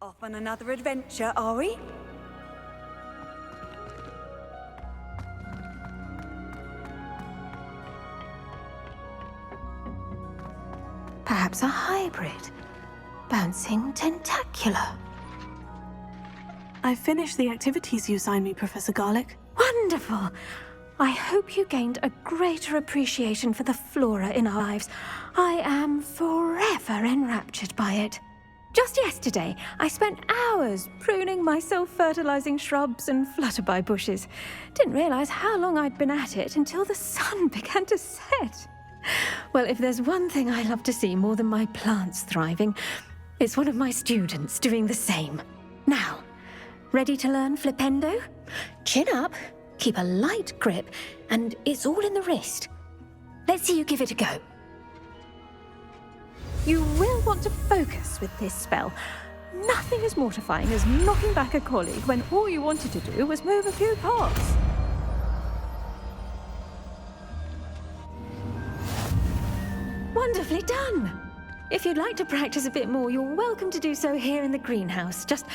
Off on another adventure, are we? Perhaps a hybrid. Bouncing tentacular. I finished the activities you assigned me, Professor Garlick. Wonderful! I hope you gained a greater appreciation for the flora in our lives. I am forever enraptured by it. Just yesterday, I spent hours pruning my self-fertilizing shrubs and flutterby bushes. Didn't realize how long I'd been at it until the sun began to set. Well, if there's one thing I love to see more than my plants thriving, it's one of my students doing the same. Now, ready to learn flipendo? Chin up, keep a light grip, and it's all in the wrist. Let's see you give it a go. You will want to focus with this spell. Nothing as mortifying as knocking back a colleague when all you wanted to do was move a few parts. Wonderfully done! If you'd like to practice a bit more, you're welcome to do so here in the greenhouse. Just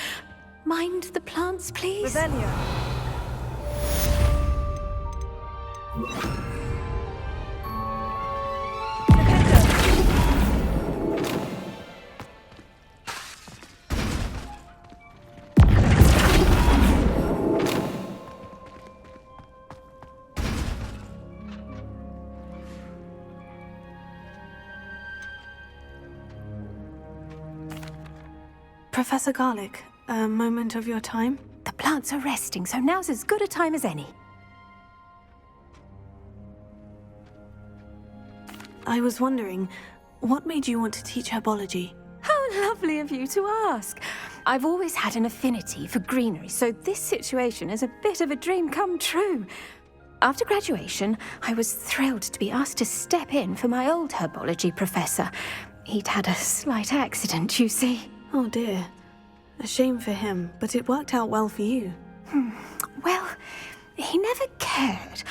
mind the plants, please. Revelio. Professor Garlick, a moment of your time? The plants are resting, so now's as good a time as any. I was wondering, what made you want to teach herbology? How lovely of you to ask. I've always had an affinity for greenery, so this situation is a bit of a dream come true. After graduation, I was thrilled to be asked to step in for my old herbology professor. He'd had a slight accident, you see. Oh dear. A shame for him, but it worked out well for you. Well, he never cared,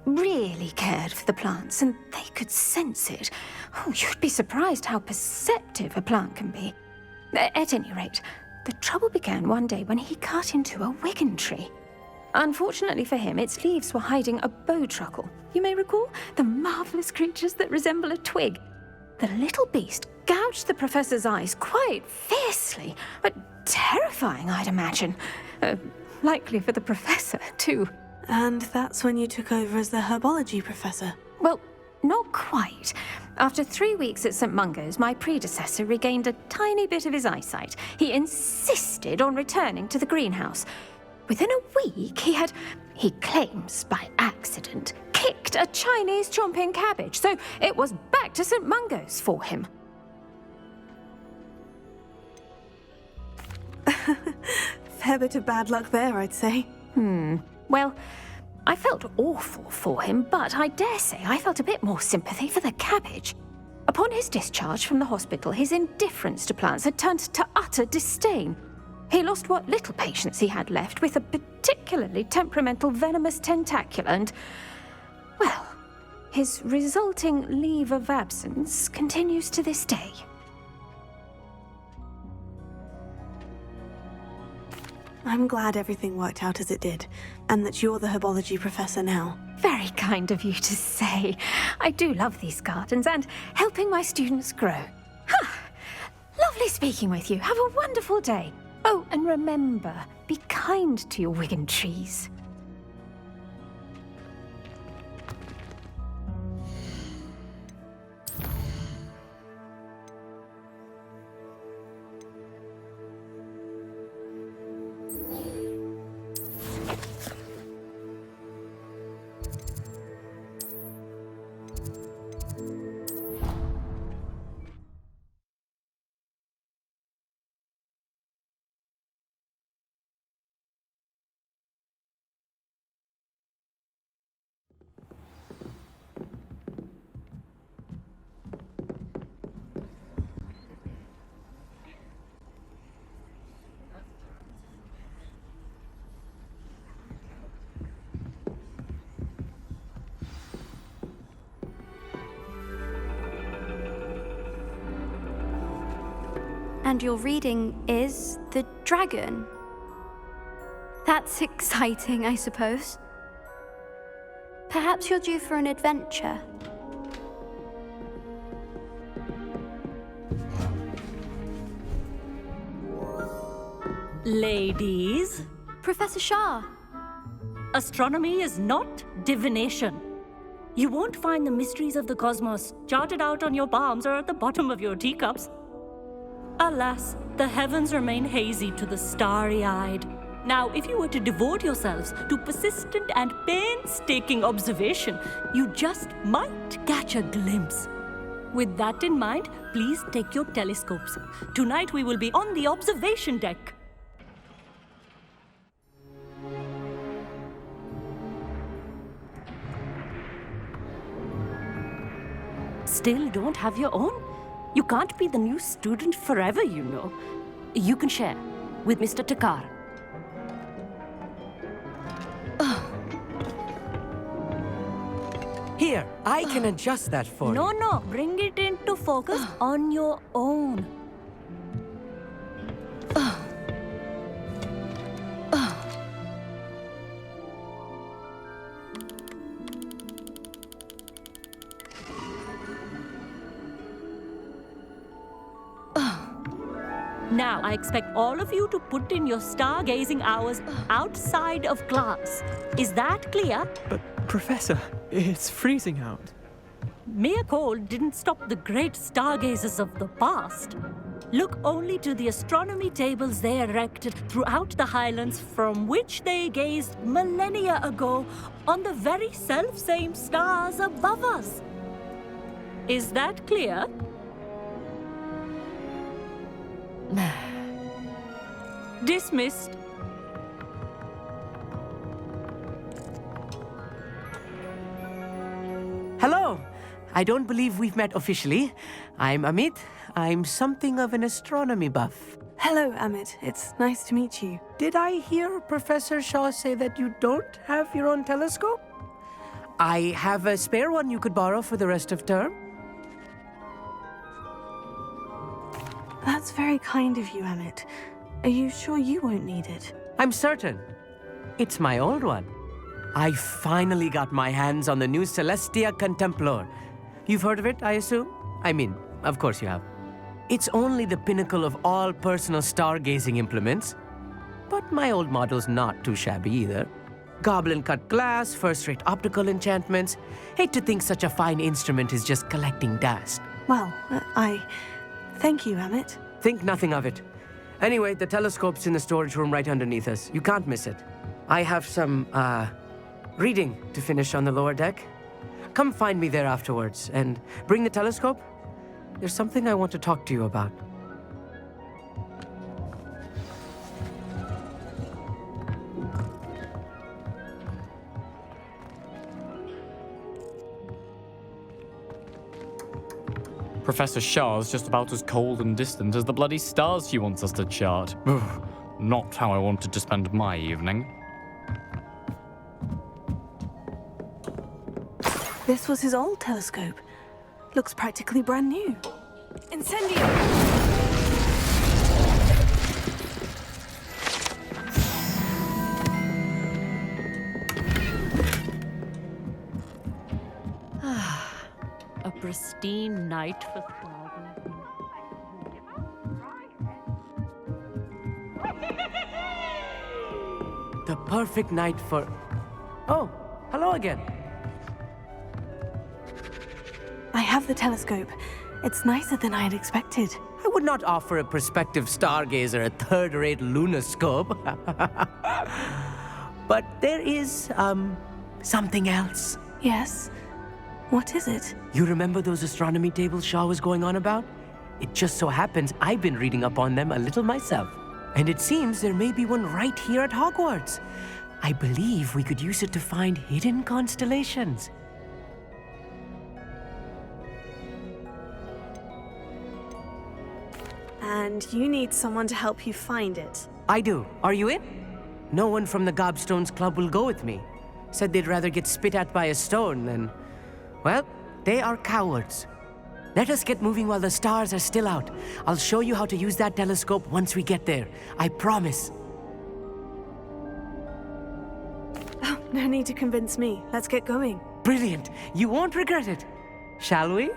really cared for the plants, and they could sense it. Oh, you'd be surprised how perceptive a plant can be. At any rate, the trouble began one day when he cut into a wigan tree. Unfortunately for him, its leaves were hiding a bowtruckle. You may recall the marvelous creatures that resemble a twig. The little beast gouged the professor's eyes quite fiercely, but terrifying, I'd imagine. Likely for the professor, too. And that's when you took over as the herbology professor? Well, not quite. After 3 weeks at St. Mungo's, my predecessor regained a tiny bit of his eyesight. He insisted on returning to the greenhouse. Within a week, he claims by accident, kicked a Chinese chomping cabbage, so it was back to St. Mungo's for him. Fair bit of bad luck there, I'd say. Well, I felt awful for him, but I dare say I felt a bit more sympathy for the cabbage. Upon his discharge from the hospital, his indifference to plants had turned to utter disdain. He lost what little patience he had left with a particularly temperamental venomous tentacula and, well, his resulting leave of absence continues to this day. I'm glad everything worked out as it did, and that you're the herbology professor now. Very kind of you to say. I do love these gardens and helping my students grow. Lovely speaking with you. Have a wonderful day. Oh, and remember, be kind to your wigan trees. And your reading is the dragon. That's exciting, I suppose. Perhaps you're due for an adventure. Ladies, Professor Shah. astronomy is not divination. You won't find the mysteries of the cosmos charted out on your palms or at the bottom of your teacups. Alas, the heavens remain hazy to the starry-eyed. Now, if you were to devote yourselves to persistent and painstaking observation, you just might catch a glimpse. With that in mind, please take your telescopes. Tonight we will be on the observation deck. Still don't have your own? You can't be the new student forever, you know. You can share with Mr. Takar. Here, I can adjust that for you. No, bring it into focus on your own. Now, I expect all of you to put in your stargazing hours outside of class. Is that clear? But, Professor, it's freezing out. Mere cold didn't stop the great stargazers of the past. Look only to the astronomy tables they erected throughout the highlands from which they gazed millennia ago on the very self-same stars above us. Is that clear? Dismissed. Hello. I don't believe we've met officially. I'm Amit. I'm something of an astronomy buff. Hello, Amit. It's nice to meet you. Did I hear Professor Shaw say that you don't have your own telescope? I have a spare one you could borrow for the rest of term. That's very kind of you, Amit. Are you sure you won't need it? I'm certain. It's my old one. I finally got my hands on the new Celestia Contemplar. You've heard of it, I assume? I mean, of course you have. It's only the pinnacle of all personal stargazing implements. But my old model's not too shabby either. Goblin-cut glass, first-rate optical enchantments. Hate to think such a fine instrument is just collecting dust. Well, Thank you, Amit. Think nothing of it. Anyway, the telescope's in the storage room right underneath us. You can't miss it. I have some, reading to finish on the lower deck. Come find me there afterwards, and bring the telescope. There's something I want to talk to you about. Professor Shah's just about as cold and distant as the bloody stars she wants us to chart. Ugh, not how I wanted to spend my evening. This was his old telescope. Looks practically brand new. Incendio! A pristine night for stargazing. The perfect night for... Oh, hello again. I have the telescope. It's nicer than I had expected. I would not offer a prospective stargazer a third-rate lunoscope. But there is, something else. Yes? What is it? You remember those astronomy tables Shaw was going on about? It just so happens I've been reading up on them a little myself. And it seems there may be one right here at Hogwarts. I believe we could use it to find hidden constellations. And you need someone to help you find it. I do. Are you in? No one from the Gobstones Club will go with me. Said they'd rather get spit at by a stone than... Well, they are cowards. Let us get moving while the stars are still out. I'll show you how to use that telescope once we get there. I promise. Oh, no need to convince me. Let's get going. Brilliant. You won't regret it. Shall we?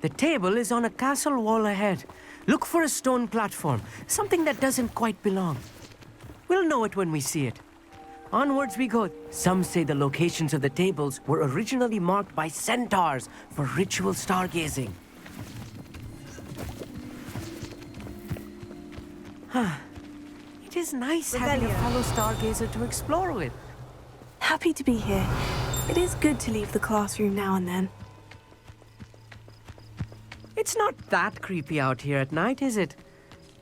The table is on a castle wall ahead. Look for a stone platform, something that doesn't quite belong. We'll know it when we see it. Onwards we go. Some say the locations of the tables were originally marked by centaurs for ritual stargazing. It is nice having a fellow stargazer to explore with. Happy to be here. It is good to leave the classroom now and then. It's not that creepy out here at night, is it?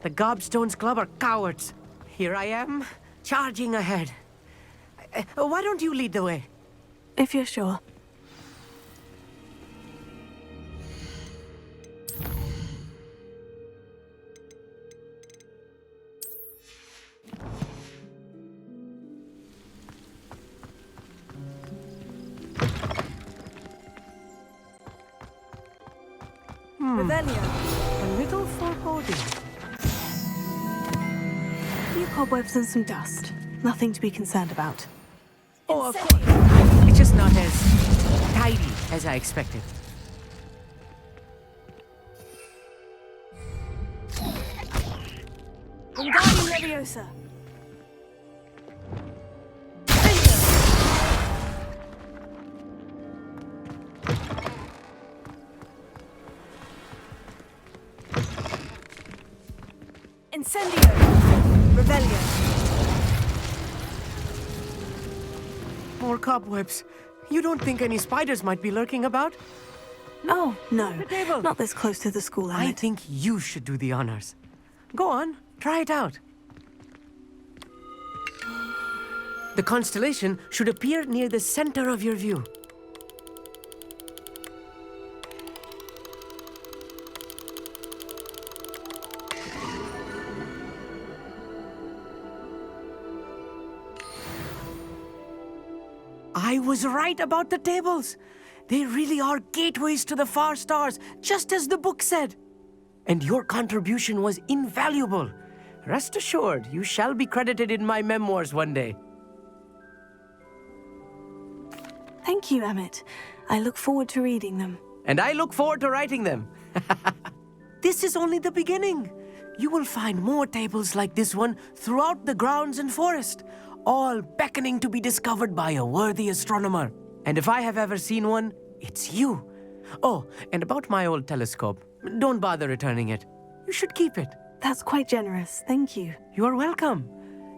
The Gobstones Club are cowards. Here I am, charging ahead. Why don't you lead the way? If you're sure. A little foreboding. A few cobwebs and some dust. Nothing to be concerned about. Oh, of course. It's just not as tidy as I expected. Wingardium Leviosa. Incendio! Revelio! More cobwebs. You don't think any spiders might be lurking about? Oh, no. The table. Not this close to the school, I Emmett. think you should do the honors. Go on, try it out. The constellation should appear near the center of your view. I was right about the tables. They really are gateways to the far stars, just as the book said. And your contribution was invaluable. Rest assured, you shall be credited in my memoirs one day. Thank you, Emmett. I look forward to reading them. And I look forward to writing them. This is only the beginning. You will find more tables like this one throughout the grounds and forest, all beckoning to be discovered by a worthy astronomer. And if I have ever seen one, it's you. Oh, and about my old telescope, don't bother returning it. You should keep it. That's quite generous. Thank you. You are welcome.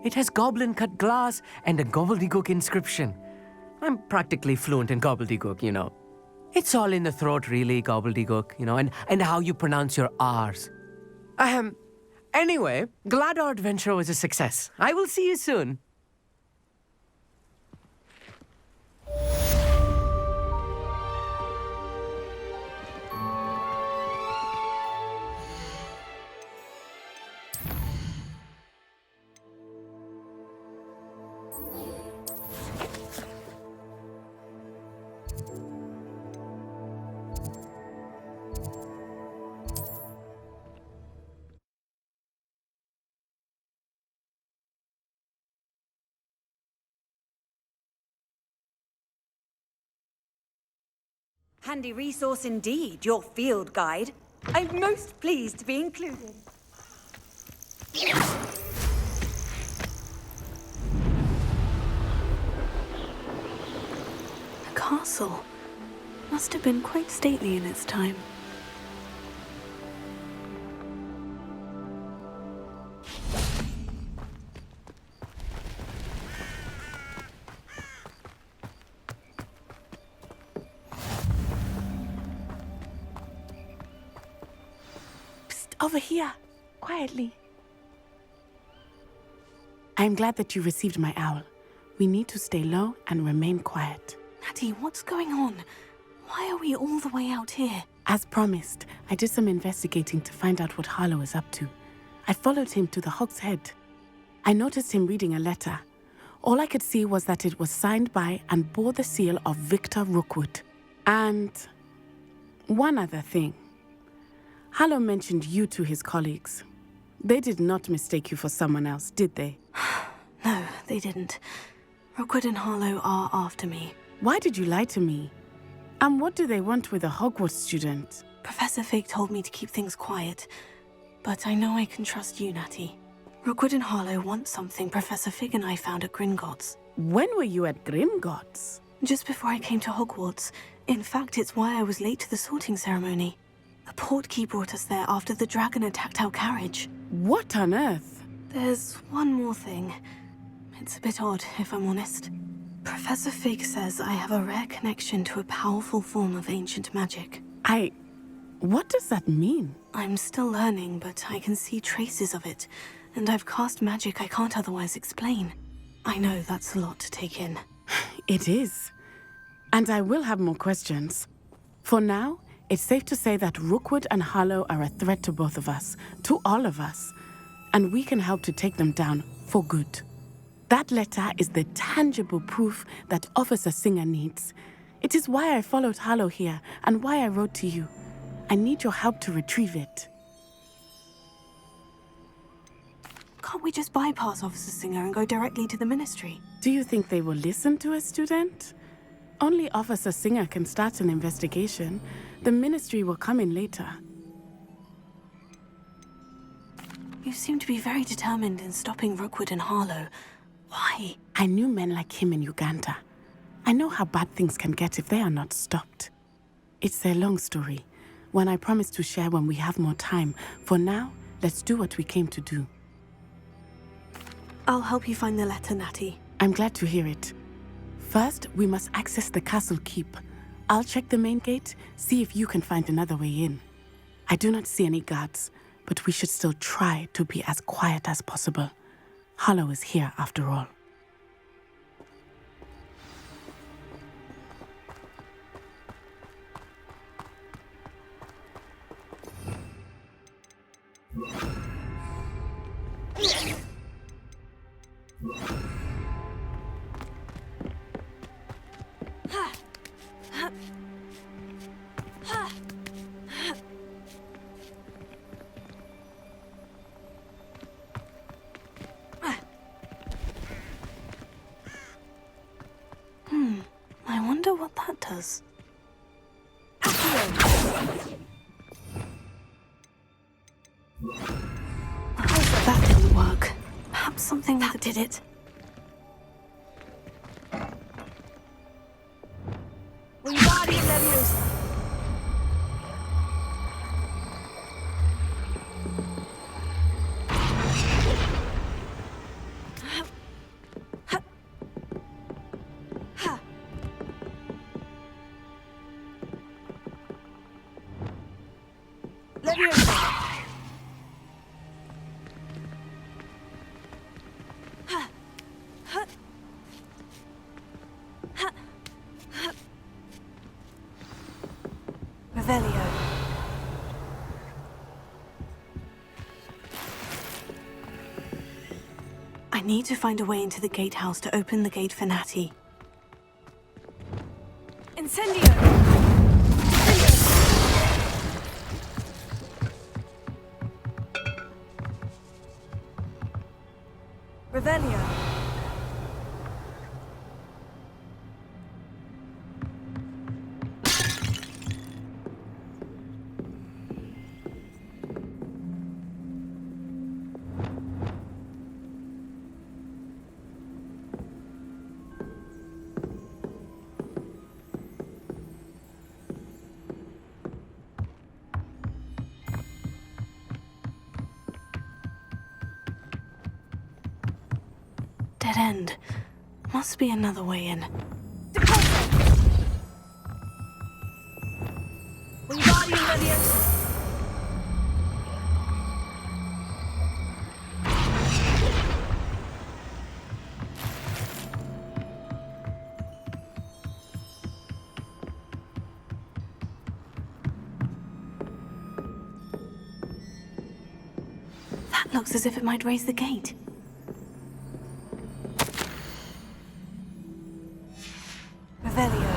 It has goblin-cut glass and a gobbledygook inscription. I'm practically fluent in gobbledygook, you know. It's all in the throat, really, gobbledygook, you know, and how you pronounce your R's. Anyway, glad our adventure was a success. I will see you soon. Handy resource indeed, your field guide. I'm most pleased to be included. A castle. Must have been quite stately in its time. Over here, quietly. I'm glad that you received my owl. We need to stay low and remain quiet. Natty, what's going on? Why are we all the way out here? As promised, I did some investigating to find out what Harlow is up to. I followed him to the Hog's Head. I noticed him reading a letter. All I could see was that it was signed by and bore the seal of Victor Rookwood. And one other thing. Harlow mentioned you to his colleagues. They did not mistake you for someone else, did they? No, they didn't. Rookwood and Harlow are after me. Why did you lie to me? And what do they want with a Hogwarts student? Professor Fig told me to keep things quiet, but I know I can trust you, Natty. Rookwood and Harlow want something Professor Fig and I found at Gringotts. When were you at Gringotts? Just before I came to Hogwarts. In fact, it's why I was late to the sorting ceremony. A portkey brought us there after the dragon attacked our carriage. What on earth? There's one more thing. It's a bit odd, if I'm honest. Professor Fig says I have a rare connection to a powerful form of ancient magic. What does that mean? I'm still learning, but I can see traces of it, and I've cast magic I can't otherwise explain. I know that's a lot to take in. It is. And I will have more questions. For now, it's safe to say that Rookwood and Harlow are a threat to both of us, to all of us, and we can help to take them down for good. That letter is the tangible proof that Officer Singer needs. It is why I followed Harlow here and why I wrote to you. I need your help to retrieve it. Can't we just bypass Officer Singer and go directly to the Ministry? Do you think they will listen to a student? Only Officer Singer can start an investigation. The Ministry will come in later. You seem to be very determined in stopping Rookwood and Harlow. Why? I knew men like him in Uganda. I know how bad things can get if they are not stopped. It's a long story, one I promise to share when we have more time. For now, let's do what we came to do. I'll help you find the letter, Natty. I'm glad to hear it. First, we must access the castle keep. I'll check the main gate, see if you can find another way in. I do not see any guards, but we should still try to be as quiet as possible. Harlow is here after all. I wonder what that does. That didn't work. Perhaps something that did it. Revelio. I need to find a way into the gatehouse to open the gate for Natty. Incendio! Revelio. Dead end. Must be another way in. Looks as if it might raise the gate. Revelio.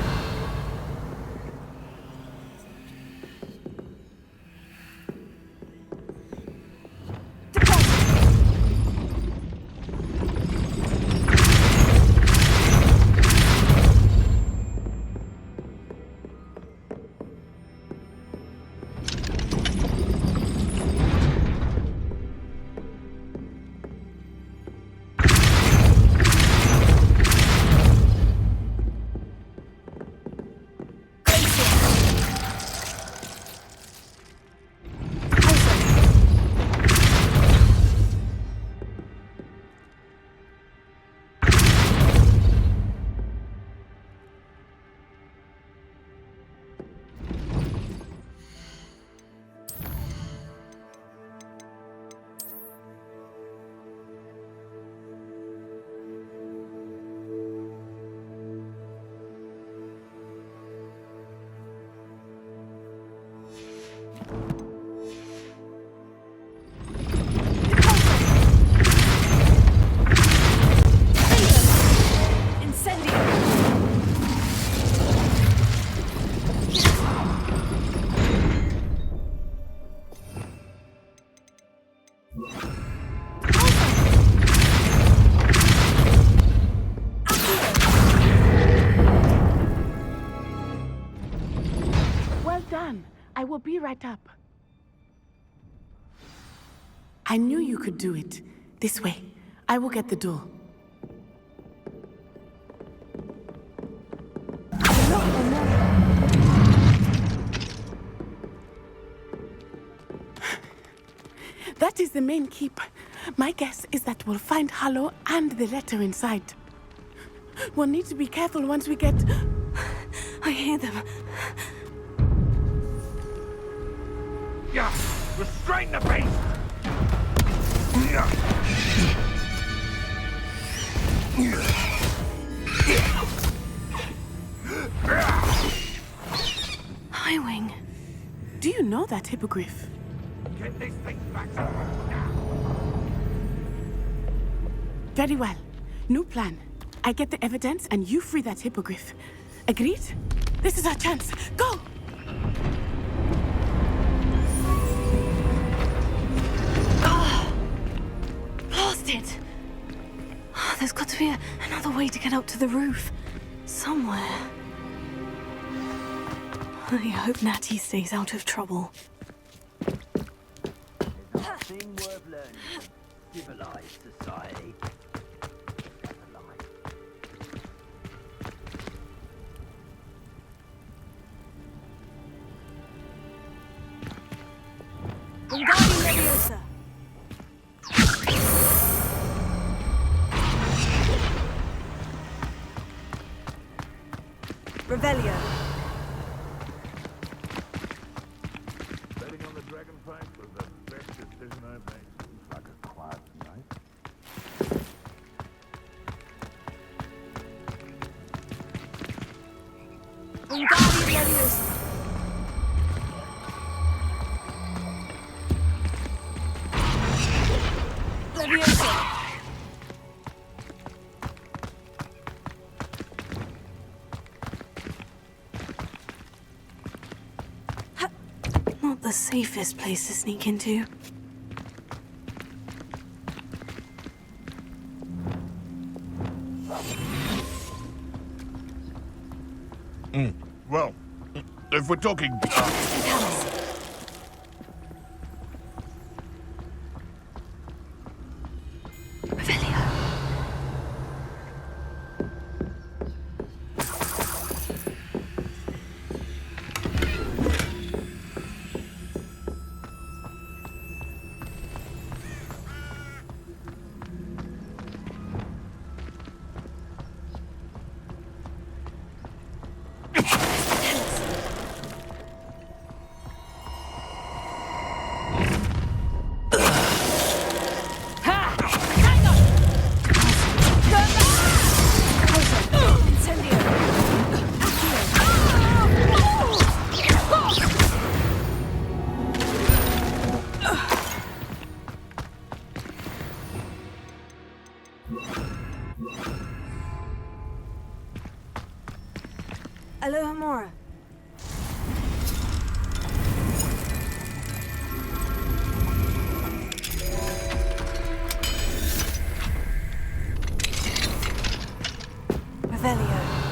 I will be right up. I knew you could do it. This way. I will get the door. That is the main keep. My guess is that we'll find Hollow and the letter inside. We'll need to be careful once we get... I hear them. Yeah, restrain the beast! Highwing. Do you know that Hippogriff? Get this thing back to us now! Very well. New plan. I get the evidence and you free that Hippogriff. Agreed? This is our chance. Go! It. Oh, there's got to be another way to get up to the roof. Somewhere. I hope Natty stays out of trouble. There's nothing worth learning from civilized society. Wingardium Leviosa. Revelio. Betting on the dragon fight was the best decision I've made. Seems like a quiet night. Wingardium Leviosa. Leviosa. Not the safest place to sneak into. Well, if we're talking... Alohomora. Revelio.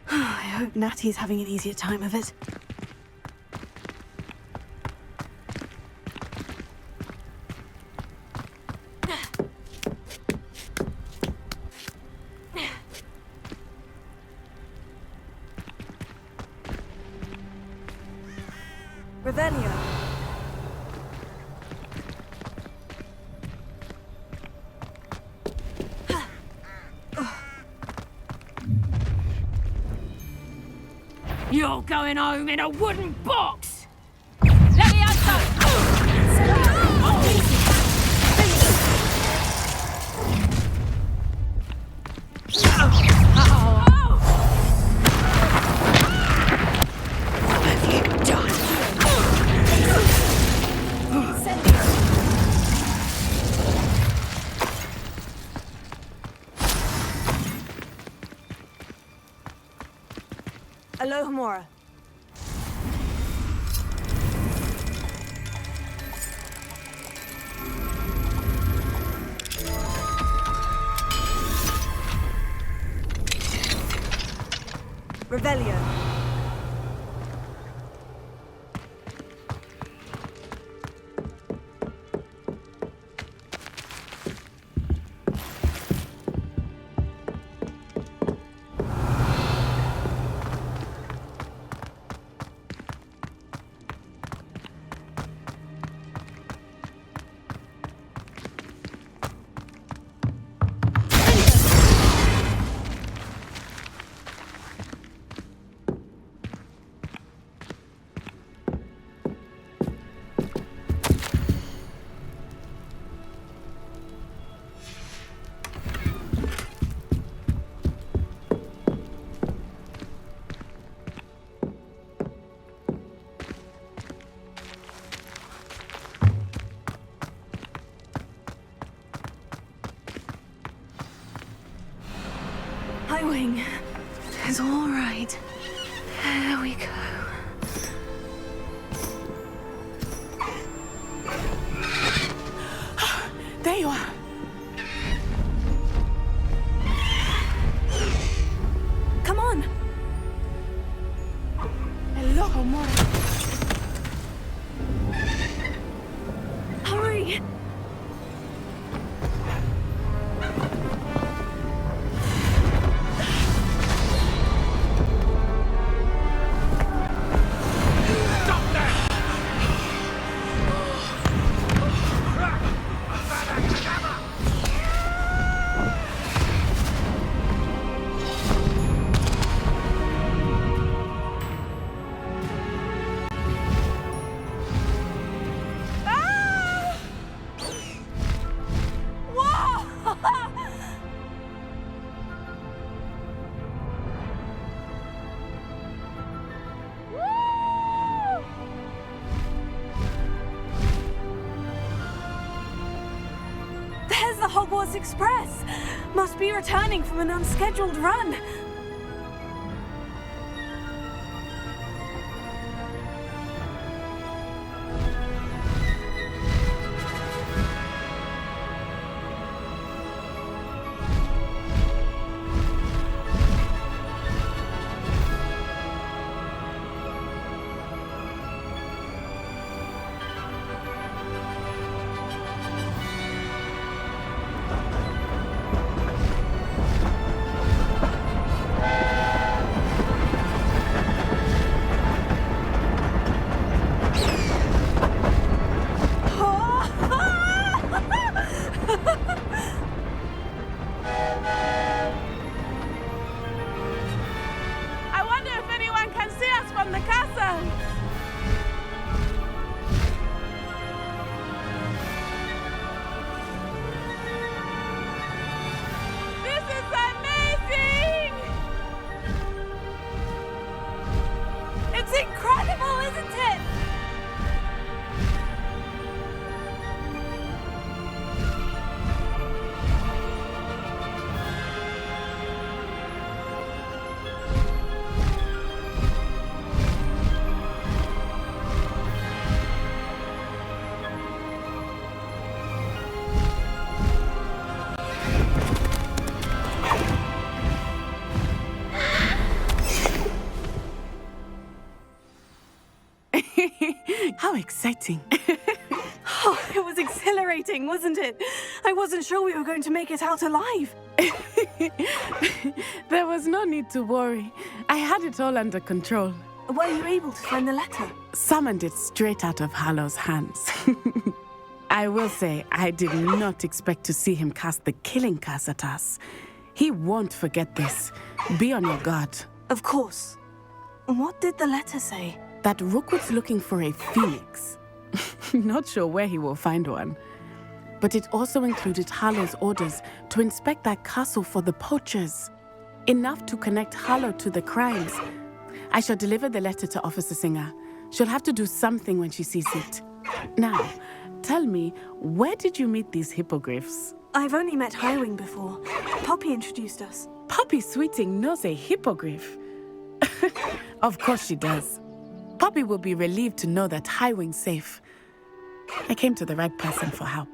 I hope Natty's having an easier time of it. Revelio. You're going home in a wooden box! Let me have Alohomora. Revelio. Highwing. It's all right. There we go. There you are. Come on. Alohomora. Hurry. There's the Hogwarts Express! Must be returning from an unscheduled run. exciting. Oh, it was exhilarating, wasn't it? I wasn't sure we were going to make it out alive. There was no need to worry. I had it all under control. Were you able to find the letter? Summoned it straight out of Hallow's hands. I will say, I did not expect to see him cast the killing curse at us. He won't forget this. Be on your guard. Of course. What did the letter say? That Rookwood's looking for a phoenix. Not sure where he will find one. But it also included Hallow's orders to inspect that castle for the poachers. Enough to connect Hallow to the crimes. I shall deliver the letter to Officer Singer. She'll have to do something when she sees it. Now, tell me, where did you meet these hippogriffs? I've only met Highwing before. Poppy introduced us. Poppy Sweeting knows a hippogriff. Of course she does. Poppy will be relieved to know that Highwing's safe. I came to the right person for help.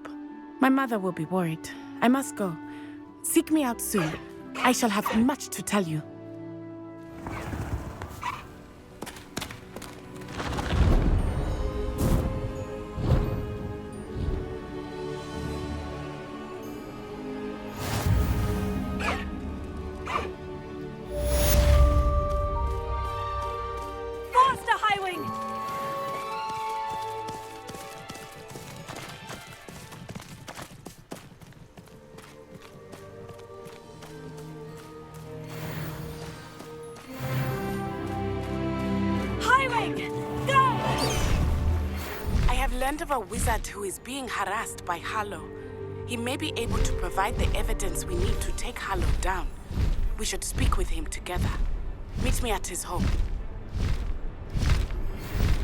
My mother will be worried. I must go. Seek me out soon. I shall have much to tell you. Faster, Highwing! Learned of a wizard who is being harassed by Hallow. He may be able to provide the evidence we need to take Hallow down. We should speak with him together. Meet me at his home.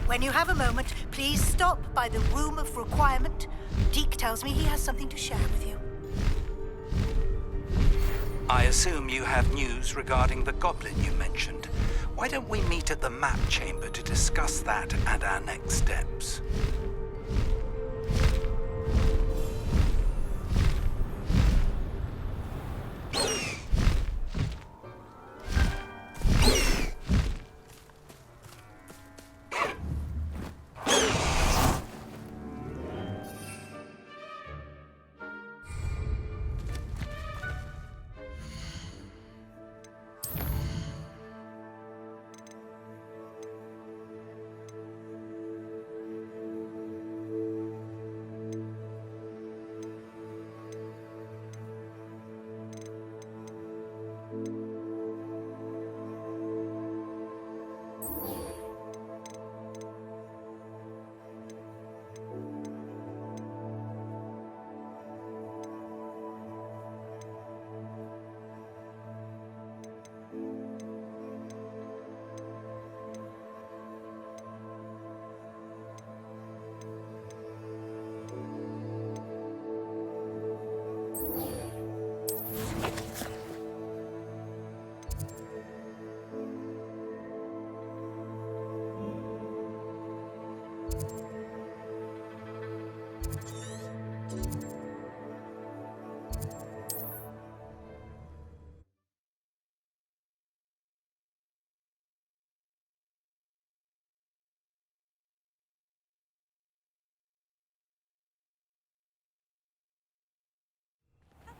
When you have a moment, please stop by the Room of Requirement. Deke tells me he has something to share with you. I assume you have news regarding the goblin you mentioned. Why don't we meet at the map chamber to discuss that and our next steps?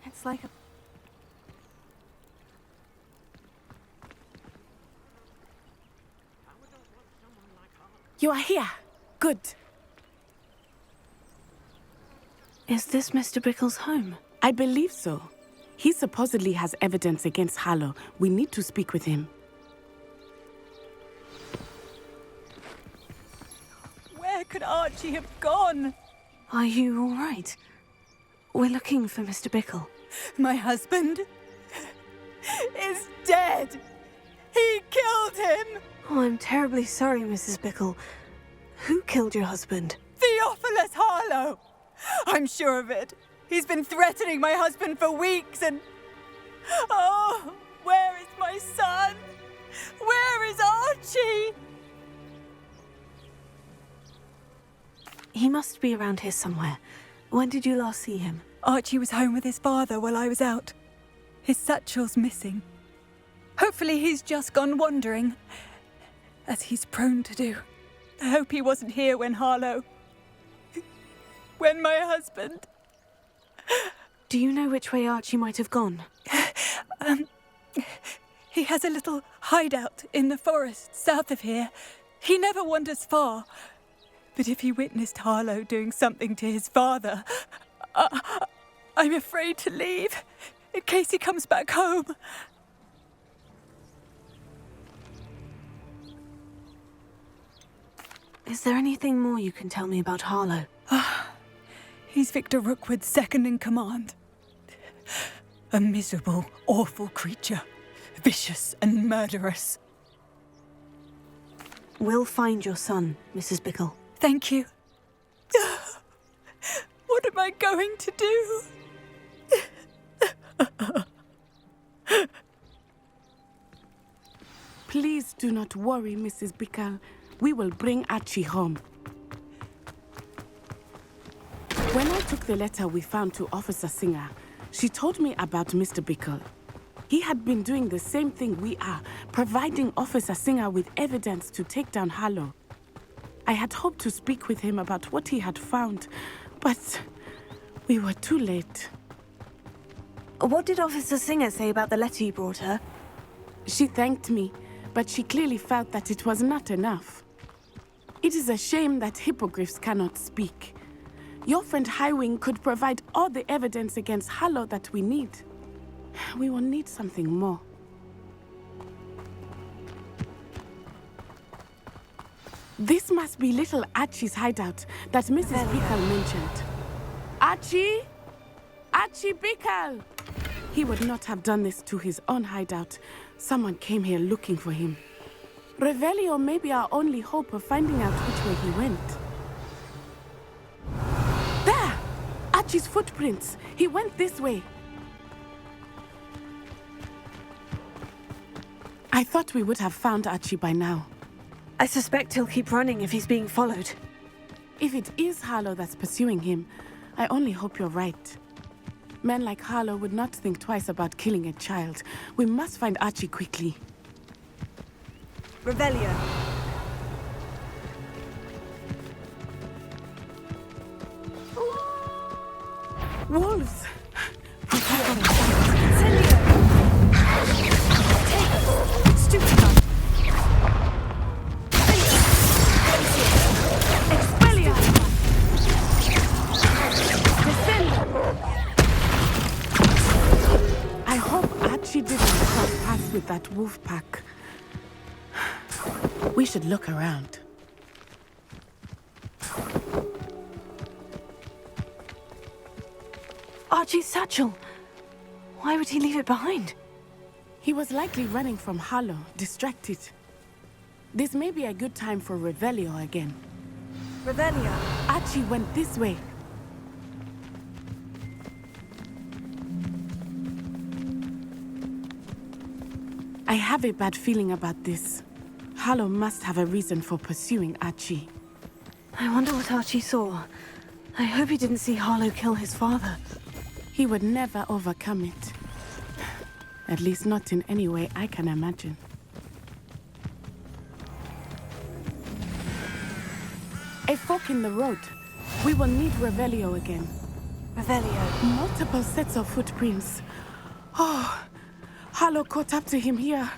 It's like a... You are here. Good. Is this Mr. Bickle's home? I believe so. He supposedly has evidence against Hallow. We need to speak with him. Where could Archie have gone? Are you all right? We're looking for Mr. Bickle. My husband is dead. He killed him. Oh, I'm terribly sorry, Mrs. Bickle. Who killed your husband? Theophilus Harlow. I'm sure of it. He's been threatening my husband for weeks and... Oh, where is my son? Where is Archie? He must be around here somewhere. When did you last see him? Archie was home with his father while I was out. His satchel's missing. Hopefully he's just gone wandering, as he's prone to do. I hope he wasn't here when Harlow... when my husband... Do you know which way Archie might have gone? He has a little hideout in the forest south of here. He never wanders far. But if he witnessed Harlow doing something to his father, I'm afraid to leave in case he comes back home. Is there anything more you can tell me about Harlow? He's Victor Rookwood's second in command. A miserable, awful creature. Vicious and murderous. We'll find your son, Mrs. Bickle. Thank you. What am I going to do? Please do not worry, Mrs. Bickle. We will bring Archie home. When I took the letter we found to Officer Singer, she told me about Mr. Bickle. He had been doing the same thing we are, providing Officer Singer with evidence to take down Harlow. I had hoped to speak with him about what he had found, but we were too late. What did Officer Singer say about the letter you brought her? She thanked me, but she clearly felt that it was not enough. It is a shame that Hippogriffs cannot speak. Your friend Highwing could provide all the evidence against Harlow that we need. We will need something more. This must be little Archie's hideout that Mrs. Bickle mentioned. Archie? Archie Bickle! He would not have done this to his own hideout. Someone came here looking for him. Revelio may be our only hope of finding out which way he went. There! Archie's footprints. He went this way. I thought we would have found Archie by now. I suspect he'll keep running if he's being followed. If it is Harlow that's pursuing him, I only hope you're right. Men like Harlow would not think twice about killing a child. We must find Archie quickly. Revelio. Wolves! I hope Archie didn't cross paths with that wolf pack. We should look around. Archie's satchel. Why would he leave it behind? He was likely running from Harlow, distracted. This may be a good time for Revelio again. Revelio. Archie went this way. I have a bad feeling about this. Harlow must have a reason for pursuing Archie. I wonder what Archie saw. I hope he didn't see Harlow kill his father. He would never overcome it. At least not in any way I can imagine. A fork in the road. We will need Revelio again. Revelio. Multiple sets of footprints. Oh, Harlow caught up to him here.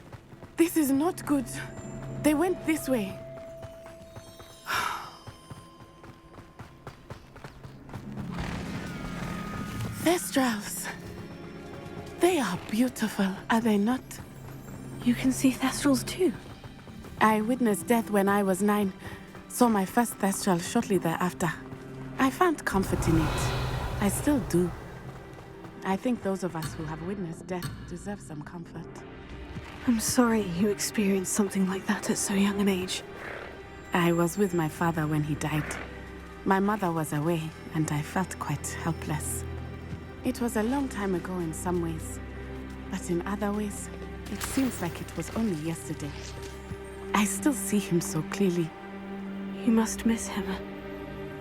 This is not good. They went this way. Thestrals. They are beautiful, are they not? You can see Thestrals too. I witnessed death when I was 9. Saw my first Thestral shortly thereafter. I found comfort in it. I still do. I think those of us who have witnessed death deserve some comfort. I'm sorry you experienced something like that at so young an age. I was with my father when he died. My mother was away, and I felt quite helpless. It was a long time ago in some ways, but in other ways, it seems like it was only yesterday. I still see him so clearly. You must miss him.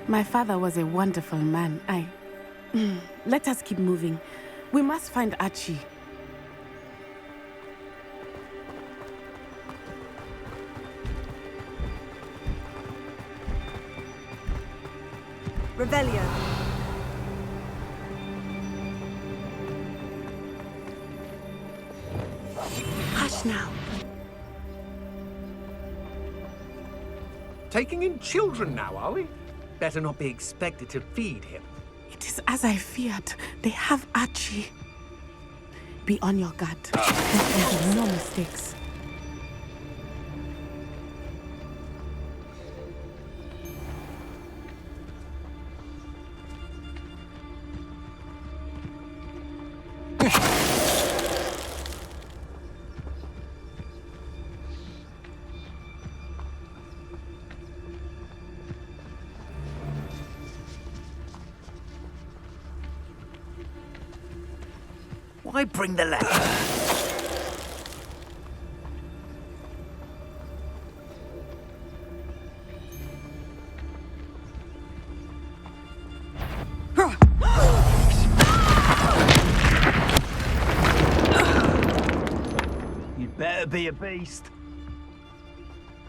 My father was a wonderful man. Let us keep moving. We must find Archie. Revelio. Hush now. Taking in children now, are we? Better not be expected to feed him. It is as I feared. They have Archie. Be on your guard. There can be no mistakes. Why bring the lad? You'd better be a beast.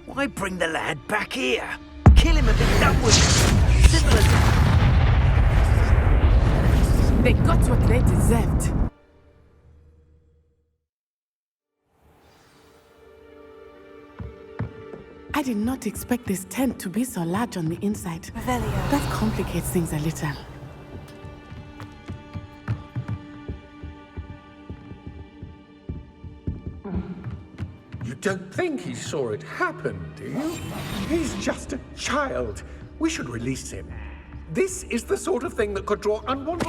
Why bring the lad back here? Kill him and be done with it. Simple as that. They got what they deserved. I did not expect this tent to be so large on the inside. Revelio. That complicates things a little. You don't think he saw it happen, do you? He's just a child. We should release him. This is the sort of thing that could draw unwanted...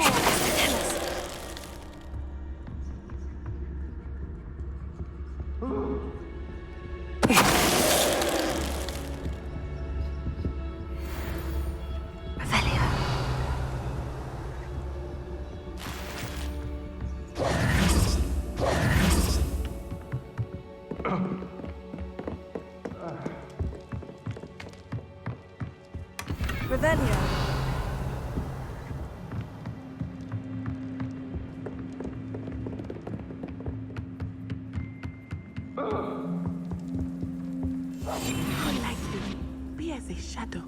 Revelio. How likely? Be as a shadow.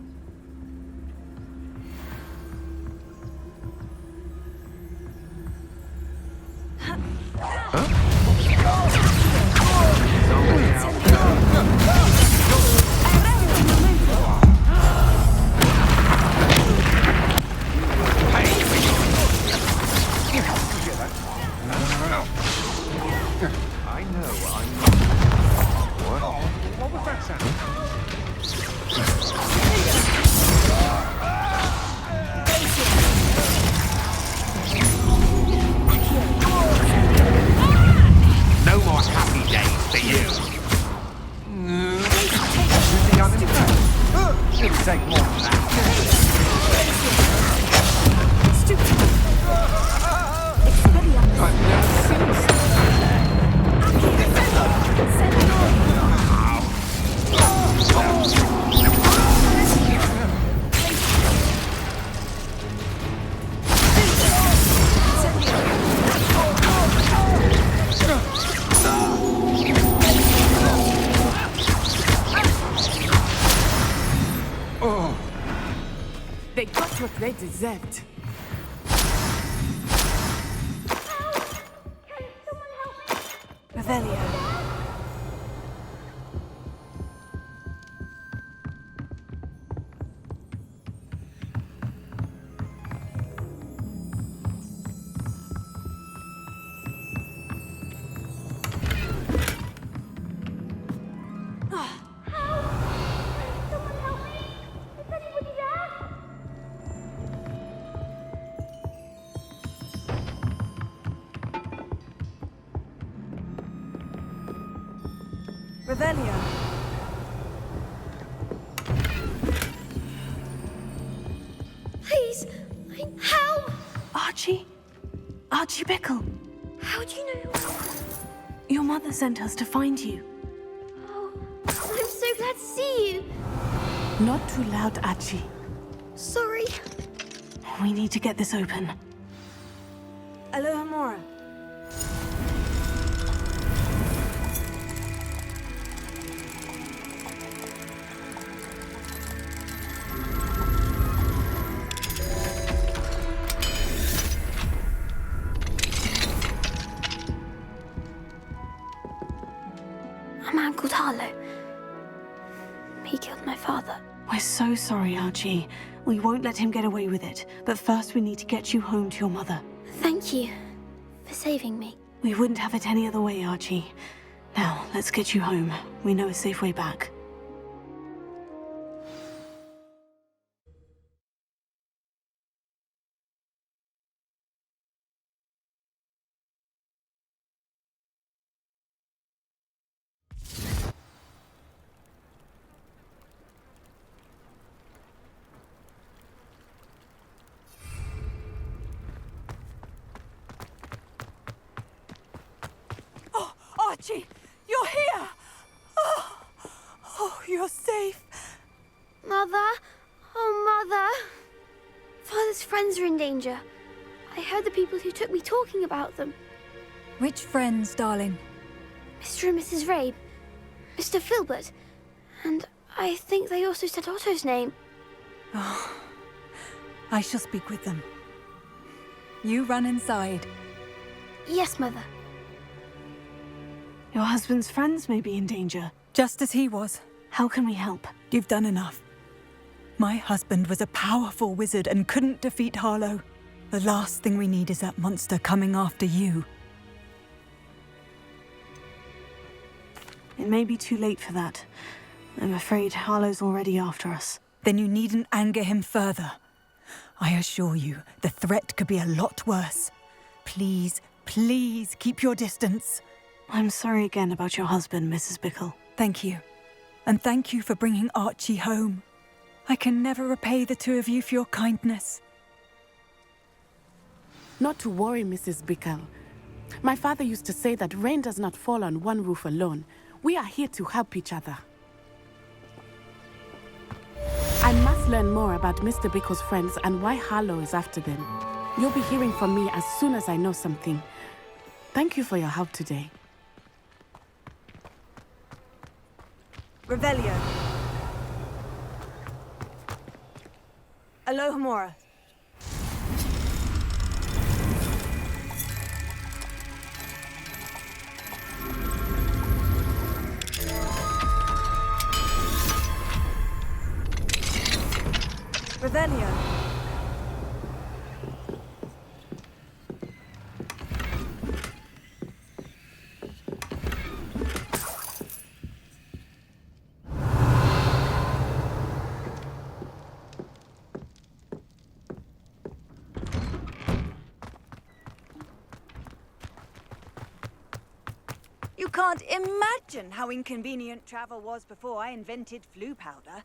They got what they deserved. Revelio. Revelio. Please, how? Archie? Archie Bickle. How do you know? Your mother sent us to find you. Oh, I'm so glad to see you. Not too loud, Archie. Sorry. We need to get this open. Alohomora. Harlow. He killed my father. We're so sorry, Archie. We won't let him get away with it. But first we need to get you home to your mother. Thank you for saving me. We wouldn't have it any other way, Archie. Now, let's get you home. We know a safe way back. Archie, you're here! Oh, you're safe. Mother? Oh, Mother. Father's friends are in danger. I heard the people who took me talking about them. Which friends, darling? Mr. and Mrs. Rabe, Mr. Filbert, and I think they also said Otto's name. Oh, I shall speak with them. You run inside. Yes, Mother. Your husband's friends may be in danger. Just as he was. How can we help? You've done enough. My husband was a powerful wizard and couldn't defeat Harlow. The last thing we need is that monster coming after you. It may be too late for that. I'm afraid Harlow's already after us. Then you needn't anger him further. I assure you, the threat could be a lot worse. Please, please keep your distance. I'm sorry again about your husband, Mrs. Bickle. Thank you. And thank you for bringing Archie home. I can never repay the two of you for your kindness. Not to worry, Mrs. Bickle. My father used to say that rain does not fall on one roof alone. We are here to help each other. I must learn more about Mr. Bickle's friends and why Harlow is after them. You'll be hearing from me as soon as I know something. Thank you for your help today. Revelio. Alohomora. Revelio. You can't imagine how inconvenient travel was before I invented flu powder.